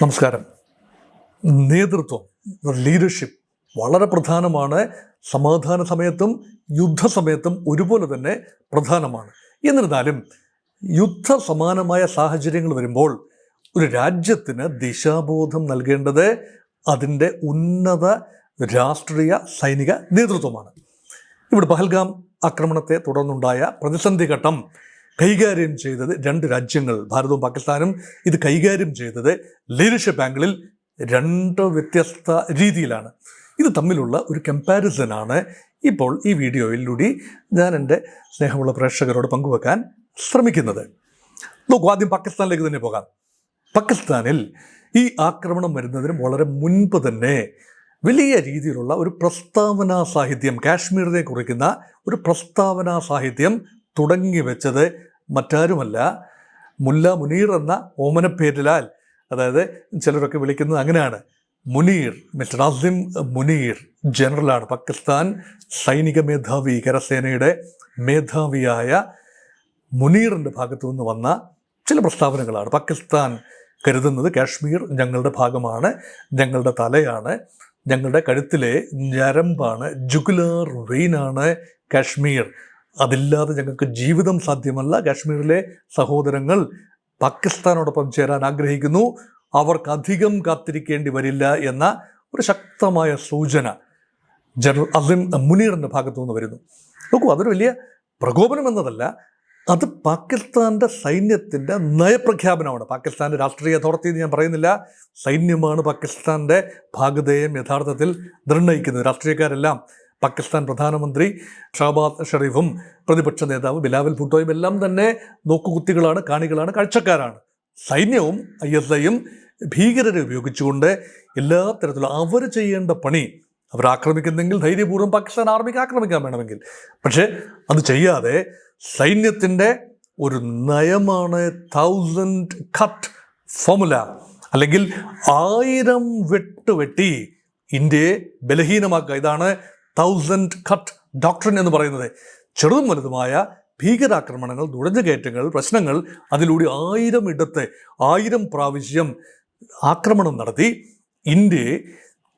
നമസ്കാരം. നേതൃത്വം, ലീഡർഷിപ്പ് വളരെ പ്രധാനമാണ്. സമാധാന സമയത്തും യുദ്ധസമയത്തും ഒരുപോലെ തന്നെ പ്രധാനമാണ്. എന്നിരുന്നാലും യുദ്ധസമാനമായ സാഹചര്യങ്ങൾ വരുമ്പോൾ ഒരു രാജ്യത്തിന് ദിശാബോധം നൽകേണ്ടത് അതിൻ്റെ ഉന്നത രാഷ്ട്രീയ സൈനിക നേതൃത്വമാണ്. ഇവിടെ പഹൽഗാം ആക്രമണത്തെ തുടർന്നുണ്ടായ പ്രതിസന്ധി ഘട്ടം കൈകാര്യം ചെയ്തത് രണ്ട് രാജ്യങ്ങൾ, ഭാരതവും പാകിസ്ഥാനും, ഇത് കൈകാര്യം ചെയ്തത് ലീഡർഷിപ്പ് ആംഗിളിൽ രണ്ട് വ്യത്യസ്ത രീതിയിലാണ്. ഇത് തമ്മിലുള്ള ഒരു കമ്പാരിസനാണ് ഇപ്പോൾ ഈ വീഡിയോയിലൂടെ ഞാൻ എൻ്റെ സ്നേഹമുള്ള പ്രേക്ഷകരോട് പങ്കുവെക്കാൻ ശ്രമിക്കുന്നത്. നോക്കൂ, ആദ്യം പാകിസ്ഥാനിലേക്ക് തന്നെ പോകാം. പാകിസ്ഥാനിൽ ഈ ആക്രമണം വരുന്നതിന് വളരെ മുൻപ് തന്നെ വലിയ രീതിയിലുള്ള ഒരു പ്രസ്താവനാ സാഹിത്യം, കാശ്മീരിനെ കുറിക്കുന്ന ഒരു പ്രസ്താവനാ സാഹിത്യം തുടങ്ങി വെച്ചത് മറ്റാരുമല്ല, മുല്ല മുനീർ എന്ന ഓമനപ്പേരിലാൽ, അതായത് ചിലരൊക്കെ വിളിക്കുന്നത് അങ്ങനെയാണ്, മുനീർ, മിസ്റ്റർ അസിം മുനീർ ജനറലാണ്. പാകിസ്ഥാൻ സൈനിക മേധാവി, കരസേനയുടെ മേധാവിയായ മുനീറിൻ്റെ ഭാഗത്തു നിന്ന് വന്ന ചില പ്രസ്താവനകളാണ്. പാകിസ്ഥാൻ കരുതുന്നത് കാശ്മീർ ഞങ്ങളുടെ ഭാഗമാണ്, ഞങ്ങളുടെ തലയാണ്, ഞങ്ങളുടെ കഴുത്തിലെ ഞരമ്പാണ്, ജുഗുലാർ വെയിനാണ് കാശ്മീർ, അതില്ലാതെ ഞങ്ങൾക്ക് ജീവിതം സാധ്യമല്ല. കാശ്മീരിലെ സഹോദരങ്ങൾ പാകിസ്ഥാനോടൊപ്പം ചേരാൻ ആഗ്രഹിക്കുന്നു, അവർക്ക് അധികം കാത്തിരിക്കേണ്ടി വരില്ല എന്ന ഒരു ശക്തമായ സൂചന ജനറൽ അസിം മുനീറിൻ്റെ ഭാഗത്തു നിന്ന് വരുന്നു. നോക്കൂ, അതൊരു വലിയ പ്രകോപനം എന്നതല്ല, അത് പാകിസ്ഥാൻ്റെ സൈന്യത്തിൻ്റെ നയപ്രഖ്യാപനമാണ്. പാകിസ്ഥാൻ്റെ രാഷ്ട്രീയ അതോറിറ്റി എന്ന് ഞാൻ പറയുന്നില്ല, സൈന്യമാണ് പാകിസ്ഥാൻ്റെ ഭാഗധേയം യഥാർത്ഥത്തിൽ നിർണ്ണയിക്കുന്നത്. രാഷ്ട്രീയക്കാരെല്ലാം, പാകിസ്ഥാൻ പ്രധാനമന്ത്രി ഷഹബാസ് ഷെറീഫും പ്രതിപക്ഷ നേതാവ് ബിലാവൽ ഭുട്ടോയും എല്ലാം തന്നെ നോക്കുകുത്തികളാണ്, കാണികളാണ്, കാഴ്ചക്കാരാണ്. സൈന്യവും ISIയും ഭീകരരെ ഉപയോഗിച്ചുകൊണ്ട് എല്ലാ തരത്തിലും അവർ ചെയ്യേണ്ട പണി, അവർ ആക്രമിക്കുന്നെങ്കിൽ ധൈര്യപൂർവ്വം പാകിസ്ഥാൻ ആർമിക്ക് ആക്രമിക്കാൻ വേണമെങ്കിൽ, പക്ഷേ അത് ചെയ്യാതെ സൈന്യത്തിൻ്റെ ഒരു നയമാണ് 1000 കട്ട് ഫോമുല, അല്ലെങ്കിൽ 1000 വെട്ടുവെട്ടി ഇന്ത്യയെ ബലഹീനമാക്കുക. ഇതാണ് 1000 കട്ട് ഡോക്ട്രിൻ എന്ന് പറയുന്നത്. ചെറുതും വലുതുമായ ഭീകരാക്രമണങ്ങൾ, നുഴഞ്ഞുകയറ്റങ്ങൾ, പ്രശ്നങ്ങൾ, അതിലൂടെ 1000 ഇടത്ത് 1000 പ്രാവശ്യം ആക്രമണം നടത്തി ഇന്ത്യയെ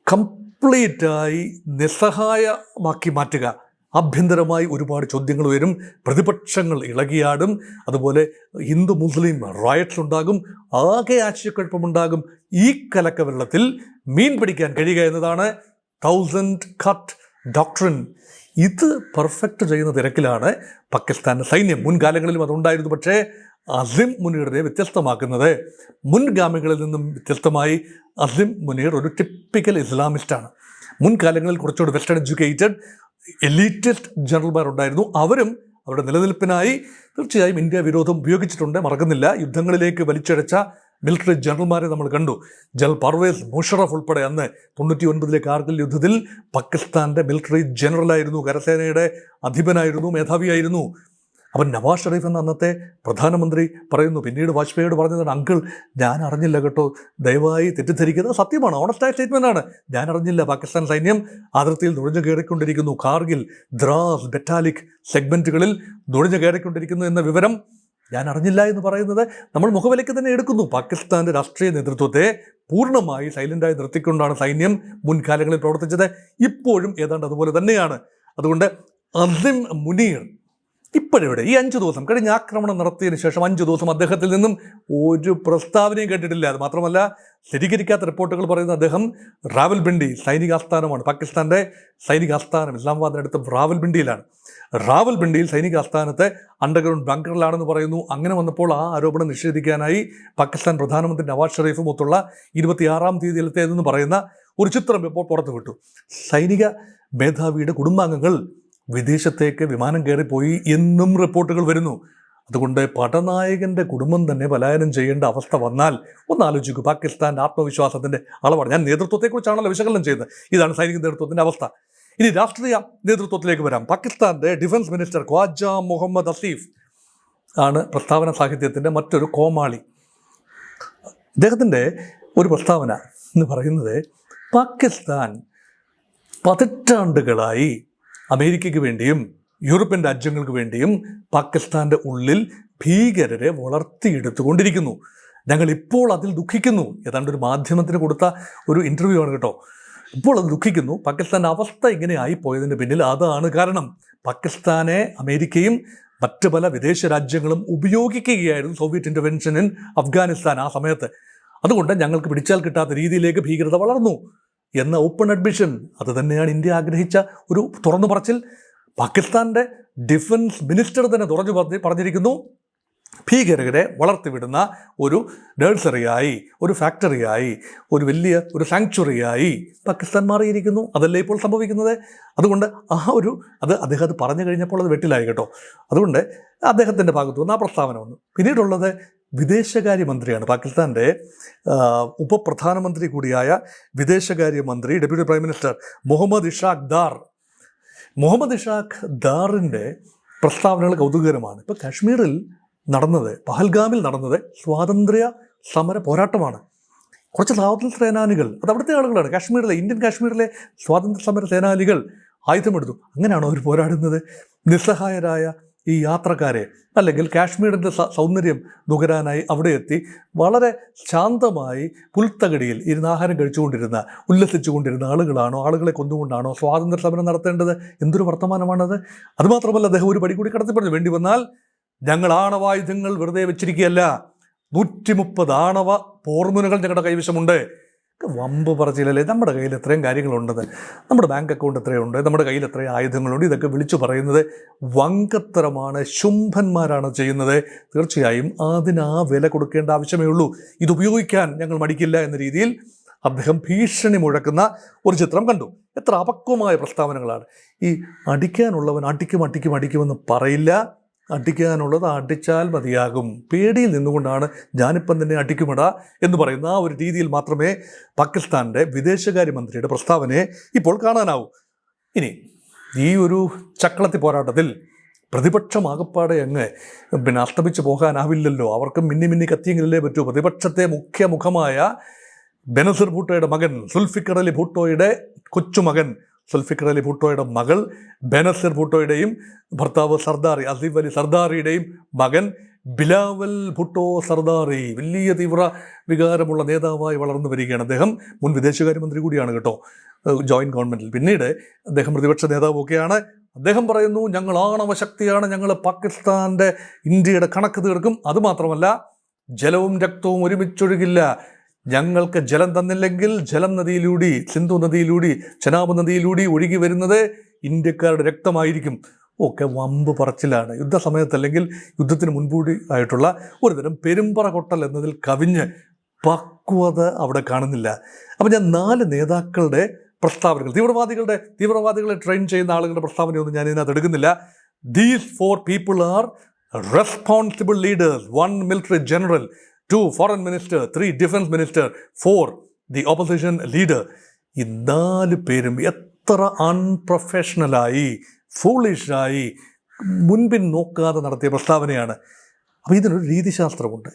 കംപ്ലീറ്റായി നിസ്സഹായമാക്കി മാറ്റുക. ആഭ്യന്തരമായി ഒരുപാട് ചോദ്യങ്ങൾ വരും, പ്രതിപക്ഷങ്ങൾ ഇളകിയാടും, അതുപോലെ ഹിന്ദു മുസ്ലിം റയറ്റ്സ് ഉണ്ടാകും, ആകെ ആശയക്കുഴപ്പമുണ്ടാകും. ഈ കലക്കവെള്ളത്തിൽ മീൻ പിടിക്കാൻ കഴിയുക എന്നതാണ് 1000 കട്ട് ഡോക്ട്രിൻ. ഇത് പെർഫെക്റ്റ് ചെയ്യുന്ന തിരക്കിലാണ് പാകിസ്ഥാൻ്റെ സൈന്യം. മുൻകാലങ്ങളിലും അതുണ്ടായിരുന്നു. പക്ഷേ അസിം മുനീറിനെ വ്യത്യസ്തമാക്കുന്നത്, മുൻഗാമികളിൽ നിന്നും വ്യത്യസ്തമായി അസിം മുനീർ ഒരു ടിപ്പിക്കൽ ഇസ്ലാമിസ്റ്റാണ്. മുൻകാലങ്ങളിൽ കുറച്ചുകൂടി വെസ്റ്റേൺ എഡ്യൂക്കേറ്റഡ് എലീറ്റിസ്റ്റ് ജനറൽമാരുണ്ടായിരുന്നു. അവരും അവരുടെ നിലനിൽപ്പിനായി തീർച്ചയായും ഇന്ത്യ വിരോധം ഉപയോഗിച്ചിട്ടുണ്ട്, മറക്കുന്നില്ല. യുദ്ധങ്ങളിലേക്ക് വലിച്ചഴച്ച മിലിറ്ററി ജനറൽമാരെ നമ്മൾ കണ്ടു. ജനറൽ പർവേസ് മുഷറഫ് ഉൾപ്പെടെ അന്ന് 99 കാർഗിൽ യുദ്ധത്തിൽ പാകിസ്ഥാൻ്റെ മിലിറ്ററി ജനറലായിരുന്നു, കരസേനയുടെ അധിപനായിരുന്നു, മേധാവിയായിരുന്നു. അവൻ നവാസ് ഷെറീഫ് എന്ന അന്നത്തെ പ്രധാനമന്ത്രി പറയുന്നു, പിന്നീട് വാജ്പേയിയോട് പറഞ്ഞതാണ്, അങ്കിൾ ഞാൻ അറിഞ്ഞില്ല കേട്ടോ, ദയവായി തെറ്റിദ്ധരിക്കുന്നത്, സത്യമാണ്, ഓണസ്റ്റായ സ്റ്റേറ്റ്മെൻ്റാണ്, ഞാൻ അറിഞ്ഞില്ല, പാകിസ്ഥാൻ സൈന്യം അതിർത്തിയിൽ നുഴഞ്ഞു കയറിക്കൊണ്ടിരിക്കുന്നു, കാർഗിൽ, ദ്രാസ്, ബറ്റാലിക് സെഗ്മെൻറ്റുകളിൽ നുഴഞ്ഞു കയറിക്കൊണ്ടിരിക്കുന്നു എന്ന വിവരം ഞാൻ അറിഞ്ഞില്ല എന്ന് പറയുന്നത് നമ്മൾ മുഖവിലയ്ക്ക് തന്നെ എടുക്കുന്നു. പാകിസ്ഥാൻ്റെ രാഷ്ട്രീയ നേതൃത്വത്തെ പൂർണ്ണമായി സൈലൻ്റായി നിർത്തിക്കൊണ്ടാണ് സൈന്യം മുൻകാലങ്ങളിൽ പ്രവർത്തിച്ചത്. ഇപ്പോഴും ഏതാണ്ട് അതുപോലെ തന്നെയാണ്. അതുകൊണ്ട് അസിം മുനീർ ഇപ്പോഴിവിടെ ഈ 5 ദിവസം കഴിഞ്ഞ ആക്രമണം നടത്തിയതിന് ശേഷം 5 ദിവസം അദ്ദേഹത്തിൽ നിന്നും ഒരു പ്രസ്താവനയും കേട്ടിട്ടില്ല. അത് മാത്രമല്ല, സ്ഥിരീകരിക്കാത്ത റിപ്പോർട്ടുകൾ പറയുന്ന അദ്ദേഹം റാവൽപിണ്ടി സൈനിക ആസ്ഥാനമാണ്, പാകിസ്ഥാൻ്റെ സൈനിക ആസ്ഥാനം ഇസ്ലാമാബാദിനടുത്ത് റാവൽപിണ്ടിയിലാണ്. റാവൽപിണ്ടിയിൽ സൈനിക ആസ്ഥാനത്ത് അണ്ടർഗ്രൗണ്ട് ബങ്കറിലാണെന്ന് പറയുന്നു. അങ്ങനെ വന്നപ്പോൾ ആ ആരോപണം നിഷേധിക്കാനായി പാകിസ്ഥാൻ പ്രധാനമന്ത്രി നവാസ് ഷെറീഫും ഒത്തുള്ള 26-ാം തീയതിയിലത്തേതെന്ന് പറയുന്ന ഒരു ചിത്രം ഇപ്പോൾ പുറത്തുവിട്ടു. സൈനിക മേധാവിയുടെ കുടുംബാംഗങ്ങൾ വിദേശത്തേക്ക് വിമാനം കയറിപ്പോയി എന്നും റിപ്പോർട്ടുകൾ വരുന്നു. അതുകൊണ്ട് പടനായകൻ്റെ കുടുംബം തന്നെ പലായനം ചെയ്യേണ്ട അവസ്ഥ വന്നാൽ ഒന്ന് ആലോചിക്കൂ, പാകിസ്ഥാൻ്റെ ആത്മവിശ്വാസത്തിൻ്റെ അളവാണ്. ഞാൻ നേതൃത്വത്തെക്കുറിച്ചാണല്ലോ വിശകലനം ചെയ്യുന്നത്. ഇതാണ് സൈനിക നേതൃത്വത്തിൻ്റെ അവസ്ഥ. ഇനി രാഷ്ട്രീയ നേതൃത്വത്തിലേക്ക് വരാം. പാകിസ്ഥാൻ്റെ ഡിഫൻസ് മിനിസ്റ്റർ ഖ്വാജ മുഹമ്മദ് അസീഫ് ആണ് പ്രസ്താവന സാഹിത്യത്തിൻ്റെ മറ്റൊരു കോമാളി. അദ്ദേഹത്തിൻ്റെ ഒരു പ്രസ്താവന എന്ന് പറയുന്നത്, പാകിസ്ഥാൻ പതിറ്റാണ്ടുകളായി അമേരിക്കയ്ക്ക് വേണ്ടിയും യൂറോപ്യൻ രാജ്യങ്ങൾക്ക് വേണ്ടിയും പാകിസ്ഥാൻ്റെ ഉള്ളിൽ ഭീകരരെ വളർത്തിയെടുത്തുകൊണ്ടിരിക്കുന്നു. ഞങ്ങൾ ഇപ്പോൾ അതിൽ ദുഃഖിക്കുന്നു. ഏതാണ്ട് ഒരു മാധ്യമത്തിന് കൊടുത്ത ഒരു ഇൻ്റർവ്യൂ ആണ് കേട്ടോ. ഇപ്പോൾ അത് ദുഃഖിക്കുന്നു. പാകിസ്ഥാൻ്റെ അവസ്ഥ ഇങ്ങനെ ആയിപ്പോയതിന് പിന്നിൽ അതാണ് കാരണം. പാകിസ്ഥാനെ അമേരിക്കയും മറ്റ് പല വിദേശ രാജ്യങ്ങളും ഉപയോഗിക്കുകയായിരുന്നു സോവിയറ്റ് ഇൻ്റർവെൻഷൻ ഇൻ അഫ്ഗാനിസ്ഥാൻ ആ സമയത്ത്. അതുകൊണ്ട് ഞങ്ങൾക്ക് പിടിച്ചാൽ കിട്ടാത്ത രീതിയിലേക്ക് ഭീകരത വളർന്നു എന്ന ഓപ്പൺ അഡ്മിഷൻ. അത് തന്നെയാണ് ഇന്ത്യ ആഗ്രഹിച്ച ഒരു തുറന്നു പറച്ചിൽ. പാകിസ്ഥാൻ്റെ ഡിഫൻസ് മിനിസ്റ്റർ തന്നെ പറഞ്ഞിരിക്കുന്നു, ഭീകരരെ വളർത്തിവിടുന്ന ഒരു നഴ്സറിയായി, ഒരു ഫാക്ടറിയായി, ഒരു വലിയ ഒരു സാങ്ച്വറിയായി പാകിസ്ഥാൻ മാറിയിരിക്കുന്നു. അതല്ലേ ഇപ്പോൾ സംഭവിക്കുന്നത്. അതുകൊണ്ട് അത് അദ്ദേഹം അത് പറഞ്ഞു കഴിഞ്ഞപ്പോൾ അത് വെട്ടിലായി കേട്ടോ. അതുകൊണ്ട് അദ്ദേഹത്തിൻ്റെ ഭാഗത്തു നിന്ന് ആ പ്രസ്താവന വന്നു. പിന്നീടുള്ളത് വിദേശകാര്യമന്ത്രിയാണ്. പാകിസ്ഥാൻ്റെ ഉപപ്രധാനമന്ത്രി കൂടിയായ വിദേശകാര്യമന്ത്രി deputy prime minister Muhammad Ishaq ദാറിൻ്റെ പ്രസ്താവനകൾ കൗതുകകരമാണ്. ഇപ്പോൾ കാശ്മീരിൽ നടന്നത്, പഹൽഗാമിൽ നടന്നത് സ്വാതന്ത്ര്യ സമര പോരാട്ടമാണ്. കുറച്ച് സ്വാതന്ത്ര്യ സേനാനികൾ, അത് അവിടുത്തെ ആളുകളാണ്, ഇന്ത്യൻ കാശ്മീരിലെ സ്വാതന്ത്ര്യ സമര സേനാനികൾ ആയുധമെടുത്തു. അങ്ങനെയാണോ അവർ പോരാടുന്നത്? നിസ്സഹായരായ ഈ യാത്രക്കാരെ, അല്ലെങ്കിൽ കാശ്മീരിൻ്റെ സൗന്ദര്യം നുകരാനായി അവിടെ എത്തി വളരെ ശാന്തമായി പുൽത്തകടിയിൽ ഇരുന്ന് ആഹാരം കഴിച്ചുകൊണ്ടിരുന്ന, ഉല്ലസിച്ചുകൊണ്ടിരുന്ന ആളുകളെ കൊന്നുകൊണ്ടാണോ സ്വാതന്ത്ര്യ സമരം നടത്തേണ്ടത്? എന്തൊരു വർത്തമാനമാണത്! അതുമാത്രമല്ല, അദ്ദേഹം ഒരു പടി കൂടി കടത്തി പറഞ്ഞു, വേണ്ടി വന്നാൽ ഞങ്ങൾ ആണവായുധങ്ങൾ വെറുതെ വെച്ചിരിക്കുകയല്ല, 130 ആണവ പോർമുനകൾ ഞങ്ങളുടെ കൈവശമുണ്ട്. വമ്പ് പറച്ചില്ലല്ലേ? നമ്മുടെ കയ്യിൽ എത്രയും കാര്യങ്ങളുണ്ടെന്ന്, നമ്മുടെ ബാങ്ക് അക്കൗണ്ട് എത്രയുണ്ട്, നമ്മുടെ കയ്യിൽ എത്രയും ആയുധങ്ങളുണ്ട്, ഇതൊക്കെ വിളിച്ചു പറയുന്നത് വങ്കത്തരമാണ്, ശുംഭന്മാരാണ് ചെയ്യുന്നത്. തീർച്ചയായും അതിന് ആ വില കൊടുക്കേണ്ട ആവശ്യമേ ഉള്ളൂ. ഇത് ഉപയോഗിക്കാൻ ഞങ്ങൾ മടിക്കില്ല എന്ന രീതിയിൽ അദ്ദേഹം ഭീഷണി മുഴക്കുന്ന ഒരു ചിത്രം കണ്ടു. എത്ര അപക്വമായ പ്രസ്താവനകളാണ്! ഈ അടിക്കാനുള്ളവൻ അടിക്കുമെന്ന് പറയില്ല, അടിക്കാനുള്ളത് അടിച്ചാൽ മതിയാകും. പേടിയിൽ നിന്നുകൊണ്ടാണ് ഞാനിപ്പം തന്നെ അടിക്കുമിട എന്ന് പറയുന്ന ആ ഒരു രീതിയിൽ മാത്രമേ പാകിസ്ഥാൻ്റെ വിദേശകാര്യമന്ത്രിയുടെ പ്രസ്താവനയെ ഇപ്പോൾ കാണാനാവൂ. ഇനി ഈ ഒരു ചക്കളത്തി പോരാട്ടത്തിൽ പ്രതിപക്ഷമാകപ്പാടെ അങ്ങ് അസ്തമിച്ച് പോകാനാവില്ലല്ലോ. അവർക്ക് മിന്നി കത്തിയെങ്കിലല്ലേ പറ്റൂ. പ്രതിപക്ഷത്തെ മുഖ്യമുഖമായ ബെനസീർ ഭൂട്ടോയുടെ മകൻ, സുൽഫിക്കർ അലി ഭൂട്ടോയുടെ കൊച്ചുമകൻ, സുൽഫിക്കർ അലി ഭൂട്ടോയുടെ മകൾ ബെനസീർ ഭൂട്ടോയുടെയും ഭർത്താവ് സർദാറി ആസിഫ് അലി സർദാറിയുടെയും മകൻ ബിലാവൽ ഭൂട്ടോ സർദാറി വലിയ തീവ്ര വികാരമുള്ള നേതാവായി വളർന്നു വരികയാണ്. അദ്ദേഹം മുൻ വിദേശകാര്യമന്ത്രി കൂടിയാണ് കേട്ടോ, ജോയിൻറ്റ് ഗവൺമെൻറ്റിൽ. പിന്നീട് അദ്ദേഹം പ്രതിപക്ഷ നേതാവൊക്കെയാണ്. അദ്ദേഹം പറയുന്നു, ഞങ്ങൾ ആണവശക്തിയാണ്, ഞങ്ങൾ പാകിസ്ഥാൻ്റെ ഇന്ത്യയുടെ കണക്ക് തീർക്കും. അതുമാത്രമല്ല, ജലവും രക്തവും ഒരുമിച്ചൊഴുകില്ല, ഞങ്ങൾക്ക് ജലം തന്നില്ലെങ്കിൽ ജലം നദിയിലൂടെ, സിന്ധു നദിയിലൂടെ, ചെനാബ് നദിയിലൂടെ ഒഴുകി വരുന്നത് ഇന്ത്യക്കാരുടെ രക്തമായിരിക്കും. ഒക്കെ വമ്പ് പറച്ചിലാണ്. യുദ്ധസമയത്ത് അല്ലെങ്കിൽ യുദ്ധത്തിന് മുൻകൂടി ആയിട്ടുള്ള ഒരുതരം പെരുമ്പറ കൊട്ടൽ എന്നതിൽ കവിഞ്ഞ് പക്വത അവിടെ കാണുന്നില്ല. അപ്പം ഞാൻ 4 നേതാക്കളുടെ പ്രസ്താവനകൾ, തീവ്രവാദികളെ ട്രെയിൻ ചെയ്യുന്ന ആളുകളുടെ പ്രസ്താവനയൊന്നും ഞാൻ ഇതിനകത്ത് എടുക്കുന്നില്ല. These 4 people are responsible leaders, 1 military general, 2 foreign minister, 3 defense minister, 4 the opposition leader. ഈ 4 പേരും എത്ര അൺപ്രൊഫഷണലായി, ഫൂളിഷായി, മുൻപിൻ നോക്കാതെ നടത്തിയ പ്രസ്താവനയാണ്. അപ്പോൾ ഇതിനൊരു രീതിശാസ്ത്രമുണ്ട്.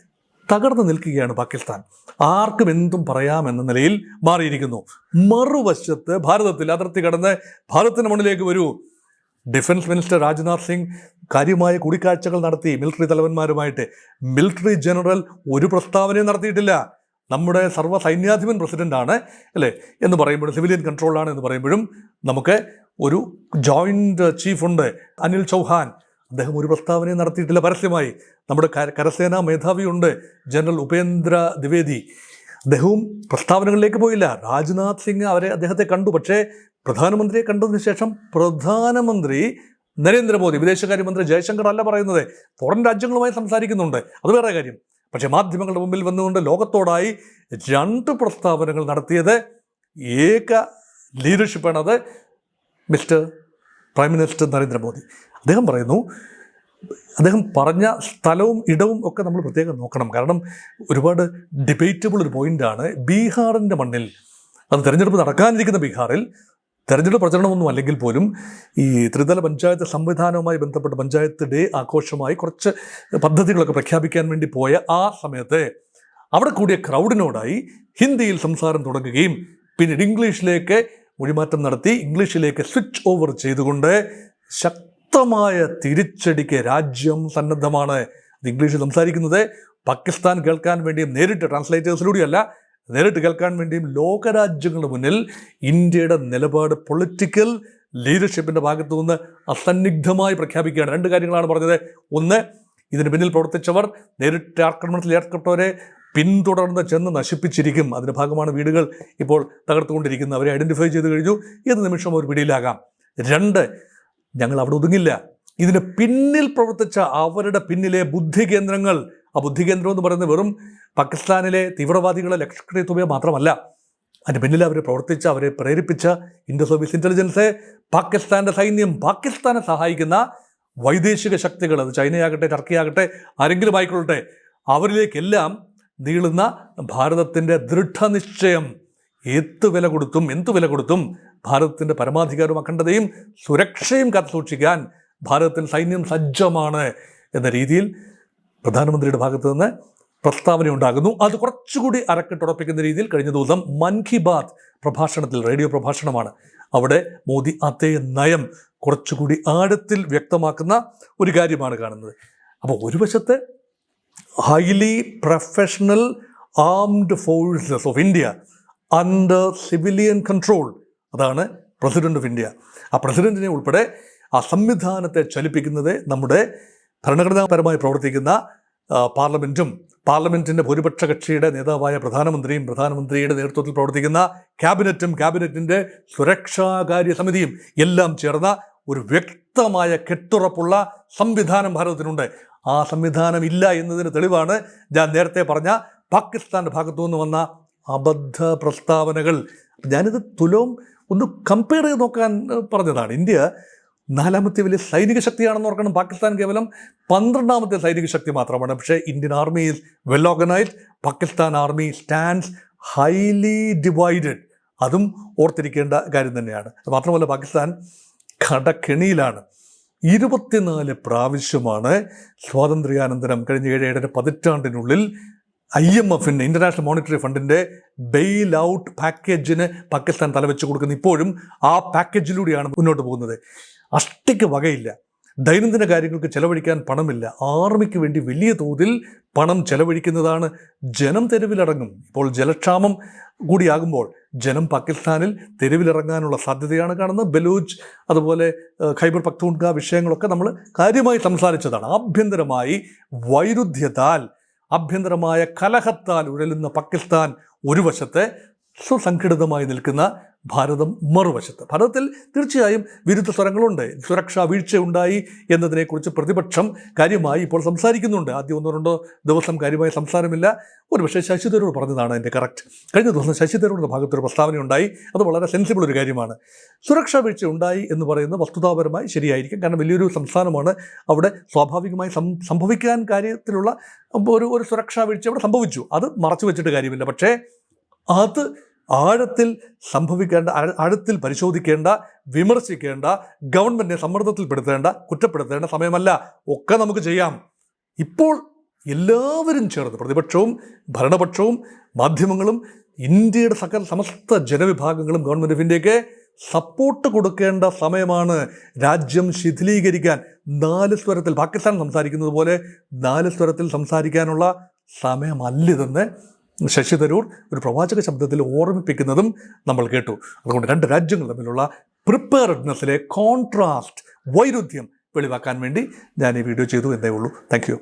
തകർന്നു നിൽക്കുകയാണ് പാകിസ്ഥാൻ. ആർക്കും എന്തും പറയാമെന്ന നിലയിൽ മാറിയിരിക്കുന്നു. മറുവശത്ത് ഭാരതത്തിൽ അതിർത്തി കടന്ന് ഭാരതത്തിൻ്റെ മണ്ണിലേക്ക് വരൂ. ഡിഫൻസ് മിനിസ്റ്റർ രാജ്നാഥ് സിംഗ് കാര്യമായ കൂടിക്കാഴ്ചകൾ നടത്തി മിലിറ്ററി തലവന്മാരുമായിട്ട്. മിലിറ്ററി ജനറൽ ഒരു പ്രസ്താവനയും നടത്തിയിട്ടില്ല. നമ്മുടെ സർവ്വ സൈന്യാധിപൻ പ്രസിഡൻ്റാണ് അല്ലേ എന്ന് പറയുമ്പോഴും, സിവിലിയൻ കൺട്രോളാണ് എന്ന് പറയുമ്പോഴും, നമുക്ക് ഒരു ജോയിൻറ്റ് ചീഫുണ്ട് അനിൽ ചൗഹാൻ, അദ്ദേഹം ഒരു പ്രസ്താവനയും നടത്തിയിട്ടില്ല പരസ്യമായി. നമ്മുടെ കരസേനാ മേധാവിയുണ്ട് ജനറൽ ഉപേന്ദ്ര ദ്വിവേദി, അദ്ദേഹവും പ്രസ്താവനകളിലേക്ക് പോയില്ല. രാജ്നാഥ് സിംഗ് അദ്ദേഹത്തെ കണ്ടു. പക്ഷേ പ്രധാനമന്ത്രിയെ കണ്ടതിന് ശേഷം പ്രധാനമന്ത്രി നരേന്ദ്രമോദി, വിദേശകാര്യമന്ത്രി ജയശങ്കർ അല്ല പറയുന്നത്, ഫോറിൻ രാജ്യങ്ങളുമായി സംസാരിക്കുന്നുണ്ട്, അത് വേറെ കാര്യം. പക്ഷേ മാധ്യമങ്ങളുടെ മുമ്പിൽ വന്നുകൊണ്ട് ലോകത്തോടായി 2 പ്രസ്താവനകൾ നടത്തിയത് ഏക ലീഡർഷിപ്പാണ്. അത് മിസ്റ്റർ പ്രൈം മിനിസ്റ്റർ നരേന്ദ്രമോദി. അദ്ദേഹം പറയുന്നു, അദ്ദേഹം പറഞ്ഞ സ്ഥലവും ഇടവും ഒക്കെ നമ്മൾ പ്രത്യേകം നോക്കണം. കാരണം ഒരുപാട് ഡിബേറ്റബിൾ ഒരു പോയിൻ്റാണ്. ബീഹാറിൻ്റെ മണ്ണിൽ, അത് തെരഞ്ഞെടുപ്പ് നടക്കാനിരിക്കുന്ന ബീഹാറിൽ തെരഞ്ഞെടുപ്പ് പ്രചരണമൊന്നും അല്ലെങ്കിൽ പോലും ഈ ത്രിതല പഞ്ചായത്ത് സംവിധാനവുമായി ബന്ധപ്പെട്ട് പഞ്ചായത്ത് ഡേ ആഘോഷമായി കുറച്ച് പദ്ധതികളൊക്കെ പ്രഖ്യാപിക്കാൻ വേണ്ടി പോയ ആ സമയത്ത് അവിടെ കൂടിയ ക്രൗഡിനോടായി ഹിന്ദിയിൽ സംസാരം തുടങ്ങുകയും പിന്നീട് ഇംഗ്ലീഷിലേക്ക് മൊഴിമാറ്റം നടത്തി ഇംഗ്ലീഷിലേക്ക് സ്വിച്ച് ഓവർ ചെയ്തുകൊണ്ട് ശക്തമായ തിരിച്ചടിക്ക് രാജ്യം സന്നദ്ധമാണ്. അത് ഇംഗ്ലീഷിൽ സംസാരിക്കുന്നത് പാകിസ്ഥാൻ കേൾക്കാൻ വേണ്ടിയും നേരിട്ട് ട്രാൻസ്ലേറ്റേഴ്സിലൂടെയല്ല, നേരിട്ട് കേൾക്കാൻ വേണ്ടിയും ലോകരാജ്യങ്ങളുടെ മുന്നിൽ ഇന്ത്യയുടെ നിലപാട് പൊളിറ്റിക്കൽ ലീഡർഷിപ്പിൻ്റെ ഭാഗത്തു നിന്ന് അസന്നിഗ്ധമായി പ്രഖ്യാപിക്കുകയാണ്. 2 കാര്യങ്ങളാണ് പറഞ്ഞത്. ഒന്ന്, ഇതിന് പിന്നിൽ പ്രവർത്തിച്ചവർ, നേരിട്ട് ആക്രമണത്തിൽ ഏർപ്പെട്ടവരെ പിന്തുടർന്ന് ചെന്ന് നശിപ്പിച്ചിരിക്കും. അതിൻ്റെ ഭാഗമാണ് വീടുകൾ ഇപ്പോൾ തകർത്തുകൊണ്ടിരിക്കുന്നത്. അവരെ ഐഡൻറ്റിഫൈ ചെയ്ത് കഴിഞ്ഞു. ഏത് നിമിഷം ഒരു പിടിയിലാകാം. 2, ഞങ്ങൾ അവിടെ ഒതുങ്ങില്ല. ഇതിന് പിന്നിൽ പ്രവർത്തിച്ച അവരുടെ പിന്നിലെ ബുദ്ധി കേന്ദ്രങ്ങൾ, ആ ബുദ്ധി കേന്ദ്രം എന്ന് പറയുന്നത് വെറും പാകിസ്ഥാനിലെ തീവ്രവാദികളെ ലഷ്കർ-ഇ-തൊയ്ബ മാത്രമല്ല, അതിന് പിന്നിൽ അവരെ പ്രവർത്തിച്ച, അവരെ പ്രേരിപ്പിച്ച ഇൻഡോ സർവീസ് ഇൻ്റലിജൻസ്, പാകിസ്ഥാൻ്റെ സൈന്യം, പാകിസ്ഥാനെ സഹായിക്കുന്ന വൈദേശിക ശക്തികൾ, അത് ചൈനയാകട്ടെ, ടർക്കിയാകട്ടെ, ആരെങ്കിലും ആയിക്കൊള്ളട്ടെ, അവരിലേക്കെല്ലാം നീളുന്ന ഭാരതത്തിൻ്റെ ദൃഢനിശ്ചയം എന്ത് വില കൊടുത്തും ഭാരതത്തിൻ്റെ പരമാധികാരവും അഖണ്ഡതയും സുരക്ഷയും കാത്തുസൂക്ഷിക്കാൻ ഭാരതത്തിൻ്റെ സൈന്യം സജ്ജമാണ് എന്ന രീതിയിൽ പ്രധാനമന്ത്രിയുടെ ഭാഗത്തു നിന്ന് പ്രസ്താവന ഉണ്ടാകുന്നു. അത് കുറച്ചുകൂടി അരക്കിട്ടുറപ്പിക്കുന്ന രീതിയിൽ കഴിഞ്ഞ ദിവസം മൻ കി ബാത്ത് പ്രഭാഷണത്തിൽ, റേഡിയോ പ്രഭാഷണമാണ്, അവിടെ മോദി അതേ നയം കുറച്ചുകൂടി ആഴത്തിൽ വ്യക്തമാക്കുന്ന ഒരു കാര്യമാണ് കാണുന്നത്. അപ്പോൾ ഒരു വശത്ത് highly professional armed forces of India under civilian control, അതാണ് പ്രസിഡന്റ് ഓഫ് ഇന്ത്യ. ആ പ്രസിഡന്റിനെ ഉൾപ്പെടെ ആ സംവിധാനത്തെ ചലിപ്പിക്കുന്നത് നമ്മുടെ ഭരണഘടനാപരമായി പ്രവർത്തിക്കുന്ന പാർലമെൻറ്റിൻ്റെ ഭൂരിപക്ഷ കക്ഷിയുടെ നേതാവായ പ്രധാനമന്ത്രിയും, പ്രധാനമന്ത്രിയുടെ നേതൃത്വത്തിൽ പ്രവർത്തിക്കുന്ന ക്യാബിനറ്റിൻ്റെ സുരക്ഷാകാര്യ സമിതിയും എല്ലാം ചേർന്ന ഒരു വ്യക്തമായ കെട്ടുറപ്പുള്ള സംവിധാനം ഭാരതത്തിനുണ്ട്. ആ സംവിധാനം ഇല്ല എന്നതിന് തെളിവാണ് ഞാൻ നേരത്തെ പറഞ്ഞ പാകിസ്ഥാൻ്റെ ഭാഗത്തു നിന്ന് വന്ന അബദ്ധ പ്രസ്താവനകൾ. ഞാനിത് തുലവും ഒന്ന് കമ്പയർ ചെയ്ത് നോക്കാൻ പറഞ്ഞതാണ്. ഇന്ത്യ 4ാമത്തെ വലിയ സൈനിക ശക്തിയാണെന്ന് ഓർക്കണം. പാകിസ്ഥാൻ കേവലം 12ാമത്തെ സൈനിക ശക്തി മാത്രമാണ്. പക്ഷേ Indian army is well organised. Pakistan army stands highly divided. അതും ഓർത്തിരിക്കേണ്ട കാര്യം തന്നെയാണ്. മാത്രമല്ല, പാകിസ്ഥാൻ കടക്കെണിയിലാണ്. 24 പ്രാവശ്യമാണ് സ്വാതന്ത്ര്യാനന്തരം കഴിഞ്ഞ 7-7.5 പതിറ്റാണ്ടിനുള്ളിൽ IMFിൻ്റെ, ഇൻ്റർനാഷണൽ മോണിറ്ററി ഫണ്ടിൻ്റെ ബെയിൽ ഔട്ട് പാക്കേജിന് പാകിസ്ഥാൻ തലവെച്ച് കൊടുക്കുന്നത്. ഇപ്പോഴും ആ പാക്കേജിലൂടെയാണ് മുന്നോട്ട് പോകുന്നത്. അഷ്ടിക്ക് വകയില്ല. ദൈനംദിന കാര്യങ്ങൾക്ക് ചെലവഴിക്കാൻ പണമില്ല. ആർമിക്ക് വേണ്ടി വലിയ തോതിൽ പണം ചെലവഴിക്കുന്നതാണ്. ജനം തെരുവിലിറങ്ങും. ഇപ്പോൾ ജലക്ഷാമം കൂടിയാകുമ്പോൾ ജനം പാകിസ്ഥാനിൽ തെരുവിലിറങ്ങാനുള്ള സാധ്യതയാണ് കാണുന്നത്. ബലൂച്ച്, അതുപോലെ ഖൈബർ പഖ്തൂൺഖ വിഷയങ്ങളൊക്കെ നമ്മൾ കാര്യമായി സംസാരിച്ചതാണ്. ആഭ്യന്തരമായി വൈരുദ്ധ്യത്താൽ, ആഭ്യന്തരമായ കലഹത്താൽ ഉഴലുന്ന പാകിസ്ഥാൻ ഒരു വശത്തെ, സുസംഘടിതമായി നിൽക്കുന്ന ഭാരതം മറുവശത്ത്. ഭാരതത്തിൽ തീർച്ചയായും വിരുദ്ധ സ്വരങ്ങളുണ്ട്. സുരക്ഷാ വീഴ്ചയുണ്ടായി എന്നതിനെക്കുറിച്ച് പ്രതിപക്ഷം കാര്യമായി ഇപ്പോൾ സംസാരിക്കുന്നുണ്ട്. ആദ്യം 1-2 ദിവസം കാര്യമായ സംസാരമില്ല. ഒരുപക്ഷെ ശശി തരൂർ പറഞ്ഞതാണ് എൻ്റെ കറക്റ്റ്. കഴിഞ്ഞ ദിവസം ശശി തരൂരിൻ്റെ ഭാഗത്തൊരു പ്രസ്താവനയുണ്ടായി. അത് വളരെ സെൻസിബിൾ ഒരു കാര്യമാണ്. സുരക്ഷാ വീഴ്ച ഉണ്ടായി എന്ന് പറയുന്നത് വസ്തുതാപരമായി ശരിയായിരിക്കും. കാരണം വലിയൊരു സംസ്ഥാനമാണ്. അവിടെ സ്വാഭാവികമായി സംഭവിക്കാൻ കാര്യത്തിലുള്ള ഒരു സുരക്ഷാ വീഴ്ച അവിടെ സംഭവിച്ചു. അത് മറച്ചു വെച്ചിട്ട് കാര്യമില്ല. പക്ഷേ അത് ആഴത്തിൽ സംഭവിക്കേണ്ട, ആഴത്തിൽ പരിശോധിക്കേണ്ട, വിമർശിക്കേണ്ട, ഗവൺമെൻറ്റിനെ സമ്മർദ്ദത്തിൽപ്പെടുത്തേണ്ട, കുറ്റപ്പെടുത്തേണ്ട സമയമല്ല. ഒക്കെ നമുക്ക് ചെയ്യാം. ഇപ്പോൾ എല്ലാവരും ചേർന്ന്, പ്രതിപക്ഷവും ഭരണപക്ഷവും മാധ്യമങ്ങളും ഇന്ത്യയുടെ സമസ്ത ജനവിഭാഗങ്ങളും ഗവൺമെൻറ് ഓഫ് ഇന്ത്യക്ക് സപ്പോർട്ട് കൊടുക്കേണ്ട സമയമാണ്. രാജ്യം ശിഥിലീകരിക്കാൻ 4 സ്വരത്തിൽ, പാകിസ്ഥാൻ സംസാരിക്കുന്നത് പോലെ 4 സ്വരത്തിൽ സംസാരിക്കാനുള്ള സമയമല്ലിതെന്ന് ശശി തരൂർ ഒരു പ്രവാചക ശബ്ദത്തിൽ ഓർമ്മിപ്പിക്കുന്നതും നമ്മൾ കേട്ടു. അതുകൊണ്ട് 2 രാജ്യങ്ങൾ തമ്മിലുള്ള പ്രിപ്പയർഡ്നെസ്സിലെ കോൺട്രാസ്റ്റ്, വൈരുദ്ധ്യം വെളിവാക്കാൻ വേണ്ടി ഞാൻ ഈ വീഡിയോ ചെയ്തു എന്നേ ഉള്ളൂ. Thank you.